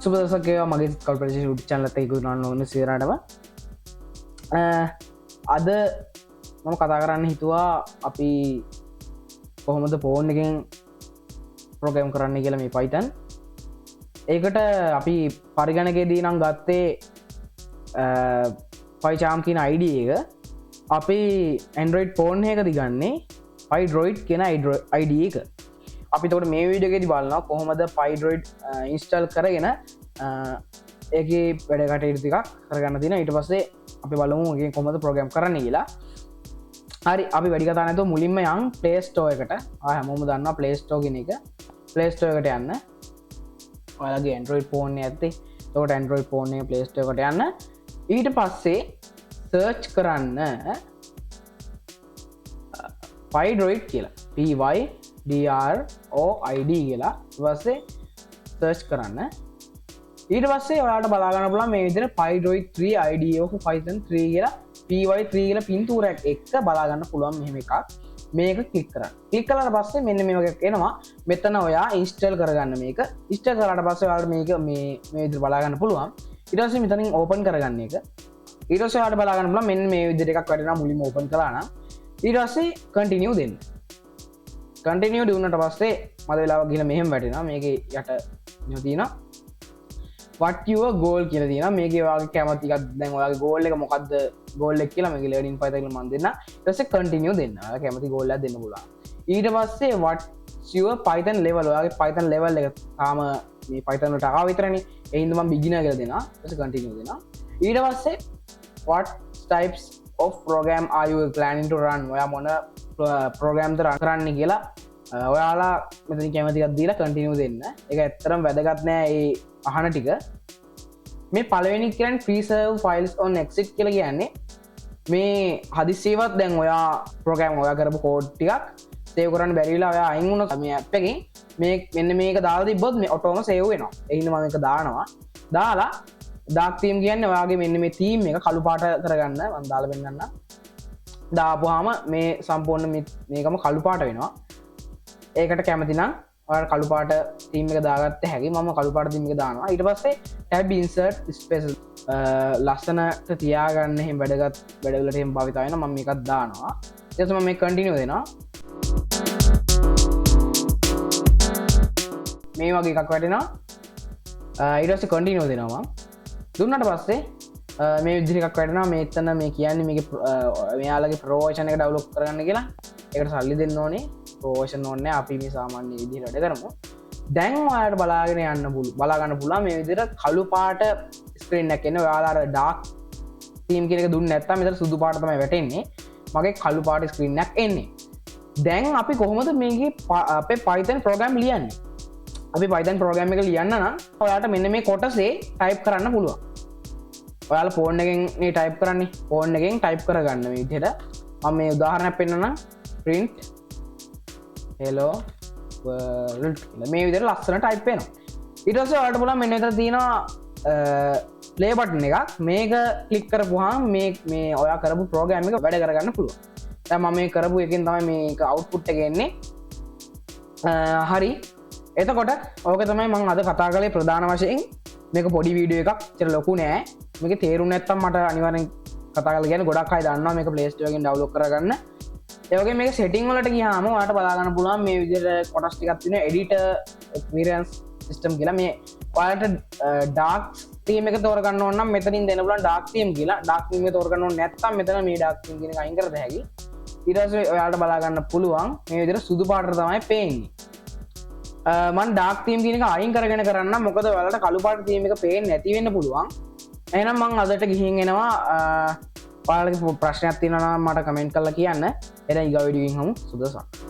සුබ දවසක් වේවා මගේ කල්පරේෂන් YouTube channel එකට ගුණාන ඕන සියරටම අද මම කතා කරන්න හිතුවා අපි කොහොමද ෆෝන් එකෙන් ප්‍රෝග්‍රෑම් කරන්න කියලා මේ Python. ඒකට අපි පරිගණකයේදී නම් ගත්තේ PyCharm කියන ID එක. අපි Android phone එකකදී ගන්නේ PyDroid කියන ID එක. අපි තකොට මේ වීඩියෝ එකේදී බලනවා කොහොමද PyDroid ඉන්ස්ටෝල් කරගෙන ඒකේ වැඩ කටයුතු ටිකක් කරගන්න තියෙනවා. ඊට පස්සේ අපි බලමු ඒකෙන් කොහොමද ප්‍රෝග්‍රෑම් කරන්න කියලා. හරි අපි වැඩි කතා නැතුව මුලින්ම යන් Play Store එකට. හැමෝම දන්නවා Play Store කියන එක. Play Store එකට යන්න. ඔයාලගේ Android phone එක ඇත්තේ. එතකොට Android phone එක Play Store එකට යන්න. ඊට පස්සේ search කරන්න PyDroid කියලා. PyDroid කියලා ඊපස්සේ සර්ච් කරන්න. ඊට පස්සේ ඔයාලට බලා ගන්න පුළුවන් මේ විදිහට PyDroid 3 ID of Python 3 කියලා py3 කියලා පින්තූරයක් එක්ක බලා ගන්න පුළුවන් මෙහෙම එකක්. මේක ක්ලික් කරන්න. ක්ලික් කළාට පස්සේ මෙන්න මේ වගේ එනවා. මෙතන ඔයා ඉන්ස්ටෝල් කරගන්න මේක. ඉන්ස්ටෝල් කරාට පස්සේ ඔයාලට මේක මේ විදිහට බලා ගන්න පුළුවන්. ඊට පස්සේ මෙතනින් ඕපන් කරගන්න එක. ඊට පස්සේ ඔයාලට බලා ගන්න පුළුවන් මෙන්න මේ විදිහට එකක් වැටෙනවා මුලින්ම ඕපන් කළා නම්. ඊට පස්සේ කන්ටිනියු දෙන්න. කන්ටිනියු දුන්නට පස්සේ මද වෙලාවක් ගිහලා මෙහෙම වැටෙනවා. මේකේ යට තියෙනවා what your goal කියලා තියෙනවා. මේකේ ඔයාගේ කැමති එකක් දැන් ඔයාගේ goal එක මොකද්ද goal එක කියලා මේකේ learning python කියලා මම දෙන්න. ඊට පස්සේ continue දෙන්න. ඔයාලා කැමති goal එකක් දෙන්න පුළුවන්. ඊට පස්සේ what's your python level ඔයාගේ python level එක තාම මේ python වලට ආව විතරනේ. ඒ හින්දා මම beginner කියලා දෙනවා. ඊට පස්සේ continue දෙනවා. ඊට පස්සේ what types of program are you planning to run? ඔයා මොන program ද run කරන්න කියලා ඔයාලා මෙතන කැමති එකක් දීලා continue දෙන්න. ඒක ඇත්තටම වැදගත් නෑ ඒ අහන ටික. මේ පළවෙනි කියන්නේ preserve files on exit කියලා කියන්නේ මේ හදිස්සියවත් දැන් ඔයා ප්‍රෝග්‍රෑම් ඔයා කරපු කෝඩ් ටිකක් සේව් කරන්න බැරි වෙලා ඔයා අයින් වුණොත් මේ ඇප් එකෙන් මේ මෙන්න මේක දාලා තිබ්බොත් මේ ඔටෝම සේව් වෙනවා. ඒ හින්දා මම මේක දානවා. දාලා dark theme කියන්නේ ඔයාගේ මෙන්න මේ theme එක කළු පාට කරගන්න මම දාලා පෙන්නන්න. දාපුවාම මේ සම්පූර්ණ මේකම කළු පාට වෙනවා. ඒකට කැමති නම් ඔයාලට කළු පාට theme එක දාගත්ත හැකි. මම කළු පාට theme එක දානවා. ඊට පස්සේ tab insert space ලස්සනට තියාගන්න එහෙම වැඩගත් වැඩවලට එහෙම භාවිත වෙනවා. මම මේකත් දානවා. ඊට පස්සේ මම මේක continue දෙනවා. මේ වගේ එකක් වැටෙනවා. ඊට පස්සේ continue දෙනවා මම. දුන්නාට පස්සේ මේ විදිහට එකක් වැටෙනවා. මෙතන මේ කියන්නේ මේකේ මෙයාලගේ pro version එක download කරගන්න කියලා. ඒකට සල්ලි දෙන්න ඕනේ. pro version ඕනේ අපි මේ සාමාන්‍ය විදිහට වැඩ කරමු. දැන් ඔයාලට බලා ගන්න පුළුවන් මේ විදිහට කළු පාට ස්ක්‍රීන් එකක් එන්නේ. ඔයාලා අර dark theme කියන එක දුන්නේ නැත්නම් මෙතන සුදු පාට තමයි වැටෙන්නේ. මගේ කළු පාට ස්ක්‍රීන් එකක් එන්නේ. දැන් අපි කොහොමද මේකේ අපේ Python program ලියන්නේ? අපි Python program එක ලියන්න නම් ඔයාලට මෙන්න මේ කොටසේ type කරන්න පුළුවන්. ඔයාලා ෆෝන් එකෙන් මේ type කරන්නේ. ෆෝන් එකෙන් type කරගන්න මේ විදිහට. මම මේ උදාහරණයක් පෙන්නන්නම්. print hello world මේ විදිහට ලස්සන type වෙනවා. ඊට පස්සේ ඔයාලට බලන්න මෙන්න මෙතන තියෙනවා play button එකක්. මේක click කරපුවාම මේ ඔයා කරපු program එක වැඩ කරගන්න පුළුවන්. දැන් මම මේ කරපු එකෙන් තමයි මේක output එක එන්නේ. හරි. එතකොට ඕක තමයි මම අද කතා කළේ ප්‍රධාන වශයෙන්. මේක පොඩි වීඩියෝ එකක්. ඒතර ලොකු නෑ. මේක තේරුම් නැත්තම් මට අනිවාර්යෙන් කතා කරලා කියන්නේ ගොඩක් අය දන්නවා මේක Play Store එකෙන් download කරගන්න. ඒ වගේ මේක setting වලට ගියාම ඔයාලට බලා ගන්න පුළුවන් මේ විදිහට කොටස් ටිකක් තියෙනවා editor experience system කියලා. මේ ඔයාලට dark theme එක තෝරගන්න ඕන නම් මෙතනින් දෙන්න පුළුවන් dark theme කියලා. dark theme එක තෝරගන්න ඕනේ නැත්නම් මෙතන මේ dark theme කියන එක අයින් කරද හැකි. ඊට පස්සේ ඔයාලට බලා ගන්න පුළුවන් මේ විදිහට සුදු පාටට තමයි පේන්නේ. මම dark theme කියන එක අයින් කරගෙන කරන්න මොකද ඔයාලට කළු පාට theme එක පේන්නේ නැති වෙන්න පුළුවන්. එහෙනම් මම අදට ගිහින් එනවා. ඔයාලගේ ප්‍රශ්නයක් තියෙනවා නම් මට කමෙන්ට් කරලා කියන්න. එතන ඊගා වීඩියෝ එකකින් හමු. සුබ දවසක්.